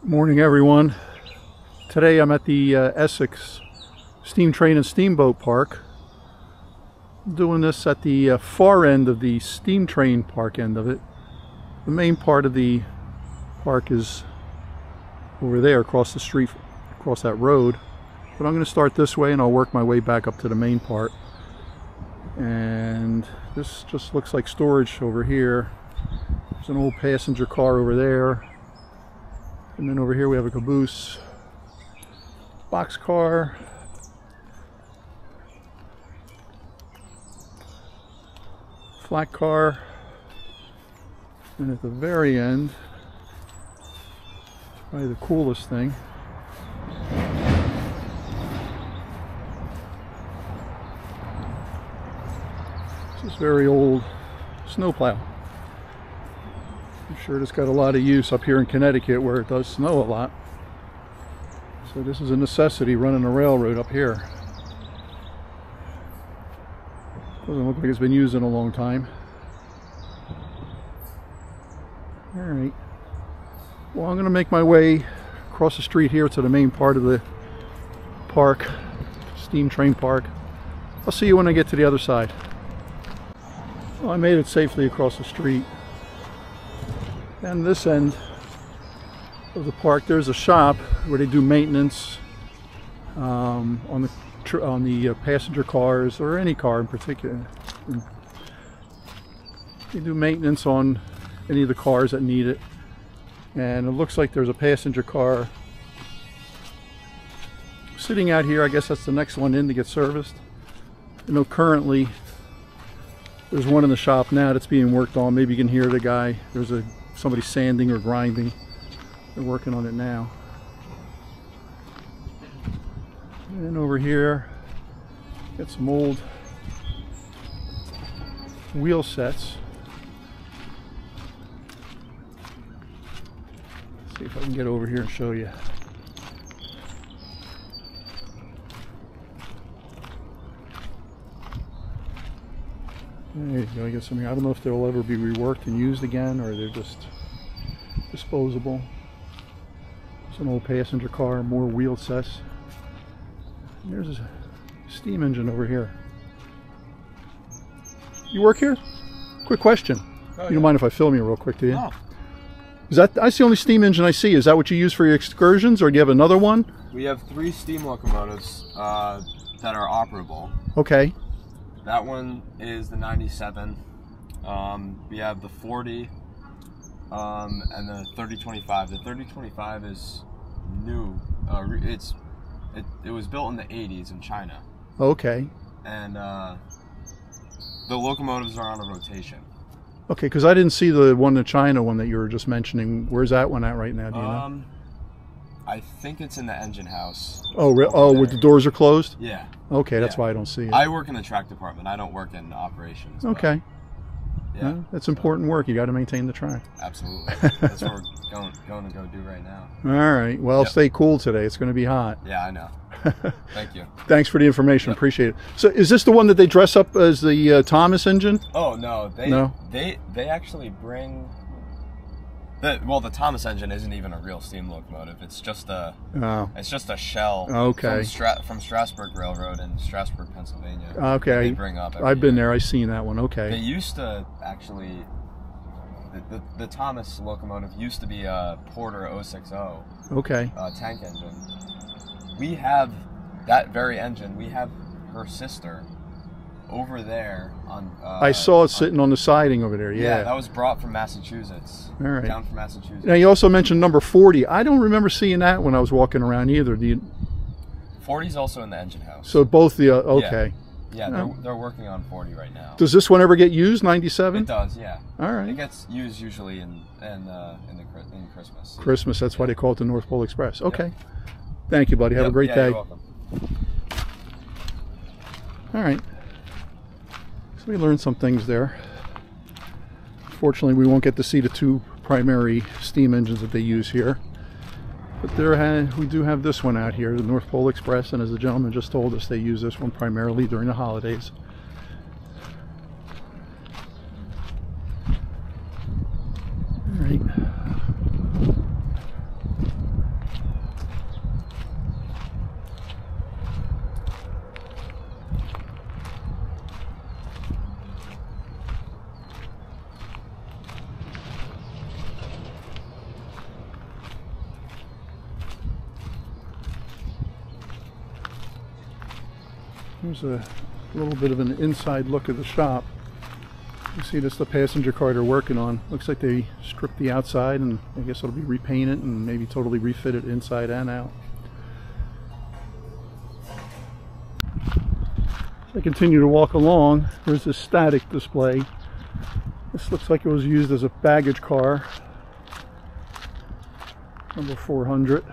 Morning, everyone. Today I'm at the Essex Steam Train and Steamboat Park. I'm doing this at the far end of the steam train park end of it. The main part of the park is over there across the street, across that road. But I'm going to start this way and I'll work my way back up to the main part. And this just looks like storage over here. There's an old passenger car over there. And then over here we have a caboose, boxcar, flat car, and at the very end, probably the coolest thing, this is very old snowplow. I'm sure it's got a lot of use up here in Connecticut where it does snow a lot. So this is a necessity, running a railroad up here. Doesn't look like it's been used in a long time. Alright. Well, I'm going to make my way across the street here to the main part of the park, steam train park. I'll see you when I get to the other side. Well, I made it safely across the street. And this end of the park, there's a shop where they do maintenance on the passenger cars, or any car in particular. They do maintenance on any of the cars that need it. And it looks like there's a passenger car sitting out here. I guess that's the next one in to get serviced. I know currently there's one in the shop now that's being worked on. Maybe you can hear the guy. There's somebody sanding or grinding. They're working on it now. And over here, got some old wheel sets. Let's see if I can get over here and show you. There you go, I got some here. I don't know if they'll ever be reworked and used again, or they're just disposable. It's an old passenger car, more wheel sets. And there's a steam engine over here. You work here? Quick question. Oh, you don't mind if I film you real quick, do you? No. That's the only steam engine I see. Is that what you use for your excursions, or do you have another one? We have 3 steam locomotives that are operable. Okay. That one is the 97. We have the 40 and the 3025. The 3025 is new. It was built in the 80s in China. Okay. And the locomotives are on a rotation. Okay, because I didn't see the one, the China one that you were just mentioning. Where's that one at right now? Do you know? I think it's in the engine house. Oh, where the doors are closed? Yeah. Okay, that's why I don't see it. I work in the track department. I don't work in operations. Okay. Yeah. That's important work. You got to maintain the track. Absolutely. That's what we're going to go do right now. All right. Well, stay cool today. It's going to be hot. Yeah, I know. Thank you. Thanks for the information. Appreciate it. So, is this the one that they dress up as the Thomas engine? Oh no, they actually bring. The Thomas engine isn't even a real steam locomotive. It's just a shell. Okay. From Strasburg Railroad in Strasburg, Pennsylvania. Okay. They bring up. I've been there. I've seen that one. Okay. They used to actually. The Thomas locomotive used to be a Porter 060. Okay. Tank engine. We have that very engine. We have her sister over there on. I saw it sitting on the siding over there. Yeah. That was brought from Massachusetts. All right. Down from Massachusetts. Now you also mentioned number 40. I don't remember seeing that when I was walking around either. Do you? 40 is also in the engine house. So both the okay. Yeah, they're working on 40 right now. Does this one ever get used? 97? It does. Yeah. All right. It gets used usually in Christmas. Christmas. That's why they call it the North Pole Express. Okay. Yep. Thank you, buddy. Have a great day. You're welcome. All right. So we learned some things there. Fortunately, we won't get to see the 2 primary steam engines that they use here. But we do have this one out here, the North Pole Express, and as the gentleman just told us, they use this one primarily during the holidays. All right. Here's a little bit of an inside look at the shop. You see this is the passenger car they're working on. Looks like they stripped the outside, and I guess it'll be repainted and maybe totally refitted inside and out. As I continue to walk along, there's this static display. This looks like it was used as a baggage car. Number 400.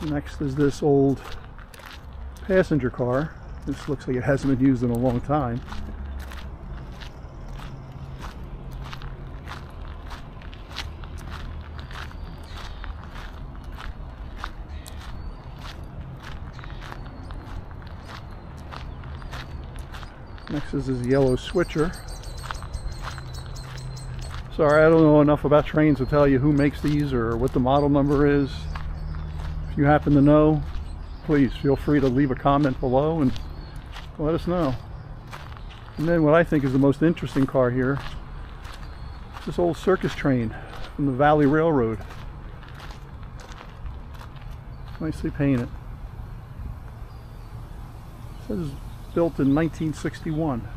Next is this old passenger car. This looks like it hasn't been used in a long time. Next is this yellow switcher. Sorry, I don't know enough about trains to tell you who makes these or what the model number is. If you happen to know, please feel free to leave a comment below and let us know. And then what I think is the most interesting car here is this old circus train from the Valley Railroad. Nicely painted. It says built in 1961.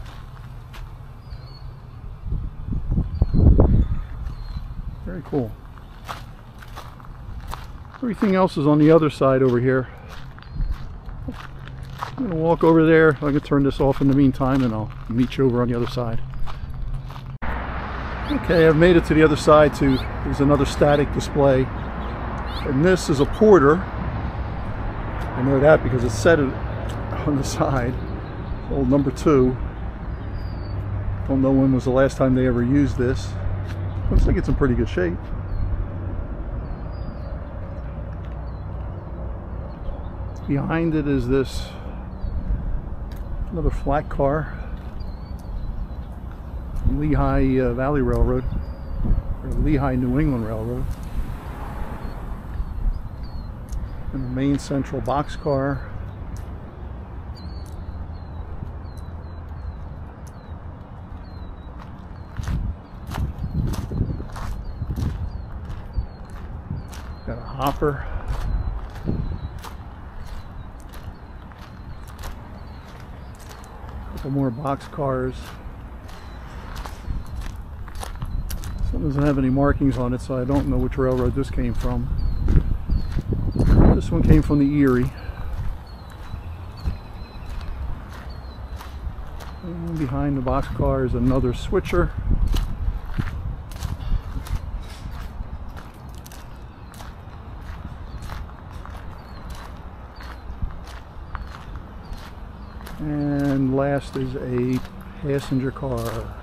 Very cool. Everything else is on the other side over here. I'm going to walk over there. I can turn this off in the meantime, and I'll meet you over on the other side. Okay, I've made it to the other side too. There's another static display. And this is a Porter. I know that because it said it on the side. Old number 2. Don't know when was the last time they ever used this. Looks like it's in pretty good shape. Behind it is this another flat car, Lehigh Valley Railroad, or Lehigh New England Railroad, and the main central boxcar. Got a hopper. Couple more box cars. This one doesn't have any markings on it, so I don't know which railroad this came from. This one came from the Erie. And behind the box car is another switcher. And last is a passenger car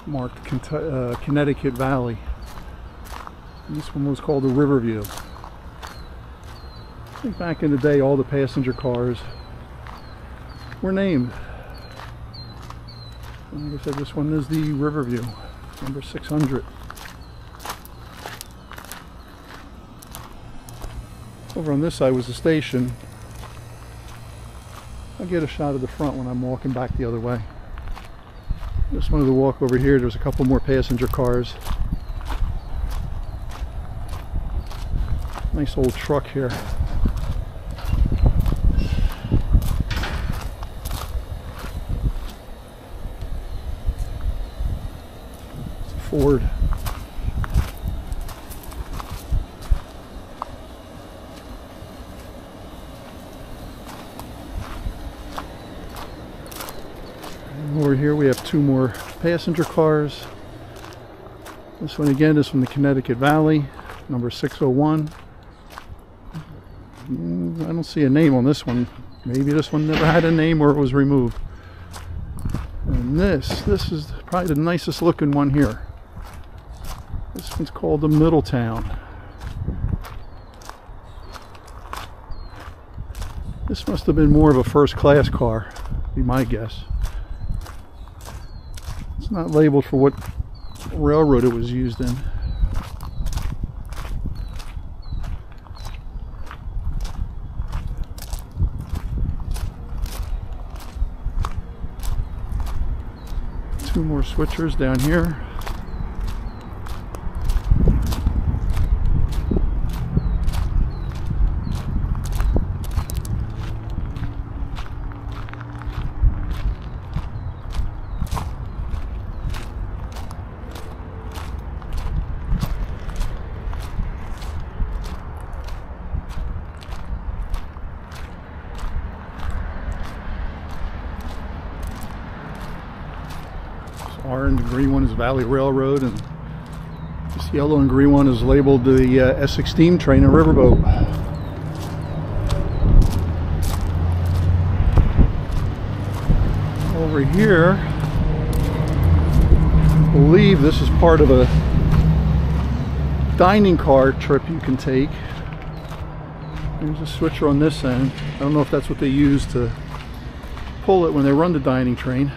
marked Connecticut Valley. And this one was called the Riverview. I think back in the day all the passenger cars were named. And like I said, this one is the Riverview, number 600. Over on this side was the station. I'll get a shot of the front when I'm walking back the other way. Just wanted to walk over here. There's a couple more passenger cars. Nice old truck here. It's a Ford. Over here we have 2 more passenger cars. This one again is from the Connecticut Valley, number 601. I don't see a name on this one. Maybe this one never had a name or it was removed. And this is probably the nicest looking one here. This one's called the Middletown. This must have been more of a first class car, be my guess. It's not labeled for what railroad it was used in. Two more switchers down here. car, and the green one is Valley Railroad, and this yellow and green one is labeled the Essex Steam Train and Riverboat. Over here, I believe this is part of a dining car trip you can take. There's a switcher on this end. I don't know if that's what they use to pull it when they run the dining train.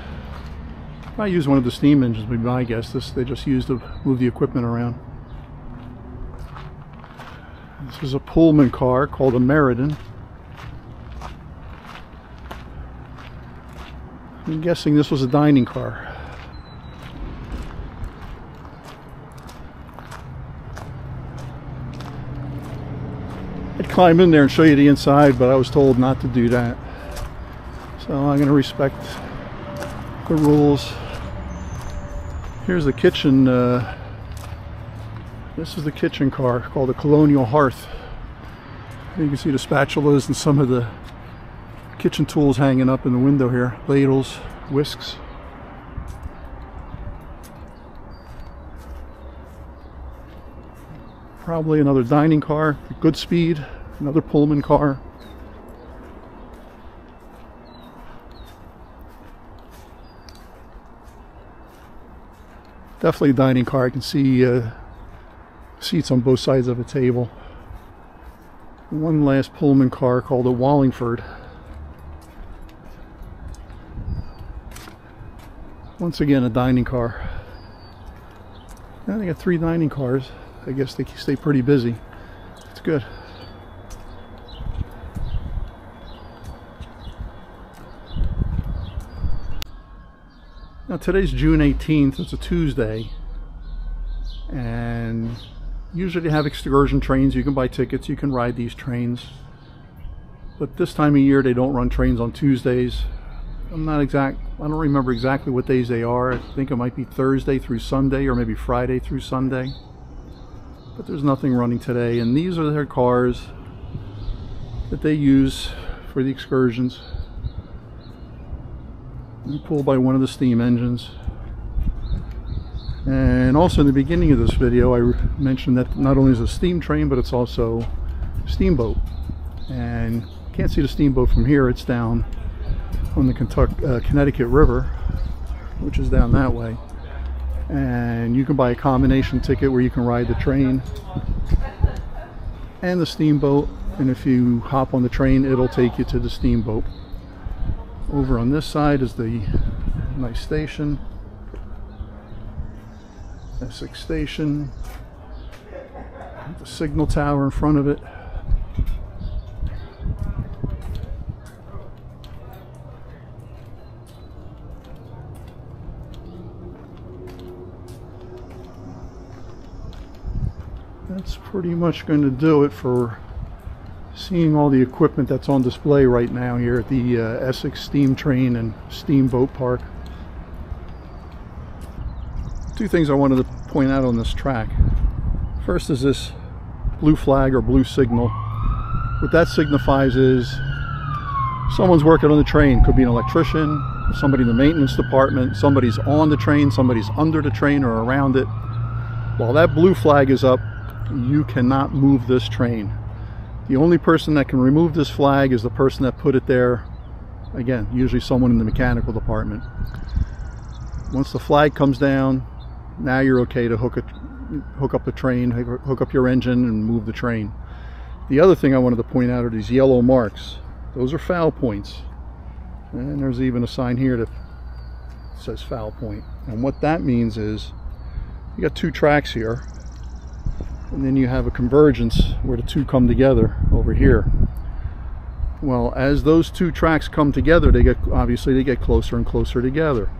I use one of the steam engines, would be my guess. This they just use to move the equipment around. This is a Pullman car called a Meriden. I'm guessing this was a dining car. I'd climb in there and show you the inside, but I was told not to do that. So I'm going to respect the rules. Here's the kitchen. This is the kitchen car called the Colonial Hearth. You can see the spatulas and some of the kitchen tools hanging up in the window here. Ladles, whisks. Probably another dining car, Goodspeed, another Pullman car. Definitely a dining car. I can see seats on both sides of a table. One last Pullman car called a Wallingford. Once again, a dining car. Now they got 3 dining cars. I guess they stay pretty busy. It's good. Now today's June 18th. It's a Tuesday, and usually they have excursion trains. You can buy tickets, you can ride these trains, but this time of year they don't run trains on Tuesdays. I don't remember exactly what days they are. I think it might be Thursday through Sunday, or maybe Friday through Sunday, but there's nothing running today. And these are their cars that they use for the excursions. They're pulled by one of the steam engines. And also in the beginning of this video I mentioned that not only is it a steam train, but it's also a steamboat. And you can't see the steamboat from here. It's down on the Connecticut River, which is down that way. And you can buy a combination ticket where you can ride the train and the steamboat, and if you hop on the train it'll take you to the steamboat. Over on this side is the nice station, Essex Station, the signal tower in front of it. That's pretty much going to do it for seeing all the equipment that's on display right now here at the Essex Steam Train and Steamboat Park. 2 things I wanted to point out on this track. First is this blue flag or blue signal. What that signifies is someone's working on the train. Could be an electrician, somebody in the maintenance department, somebody's on the train, somebody's under the train or around it. While that blue flag is up, you cannot move this train. The only person that can remove this flag is the person that put it there. Again, usually someone in the mechanical department. Once the flag comes down, now you're okay to hook up the train, hook up your engine and move the train. The other thing I wanted to point out are these yellow marks. Those are foul points. And there's even a sign here that says foul point. And what that means is you got 2 tracks here, and then you have a convergence where the 2 come together over here. Well, as those 2 tracks come together, they get closer and closer together.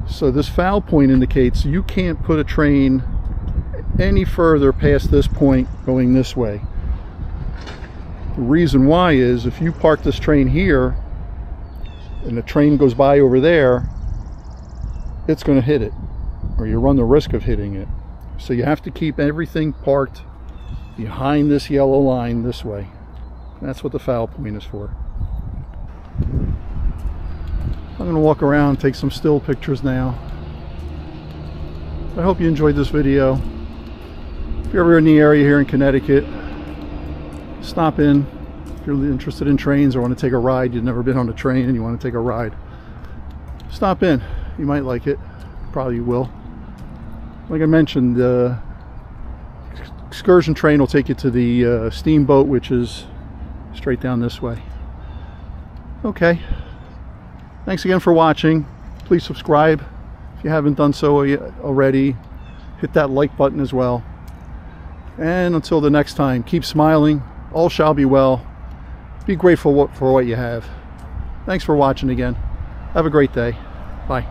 So this foul point indicates you can't put a train any further past this point going this way. The reason why is if you park this train here and the train goes by over there, it's going to hit it, or you run the risk of hitting it. So you have to keep everything parked behind this yellow line this way. That's what the foul point is for. I'm going to walk around and take some still pictures now. I hope you enjoyed this video. If you're ever in the area here in Connecticut, stop in. If you're interested in trains or want to take a ride, you've never been on a train and you want to take a ride, stop in. You might like it. Probably will. Like I mentioned, the excursion train will take you to the steamboat, which is straight down this way. Okay. Thanks again for watching. Please subscribe if you haven't done so already. Hit that like button as well. And until the next time, keep smiling. All shall be well. Be grateful for what you have. Thanks for watching again. Have a great day. Bye.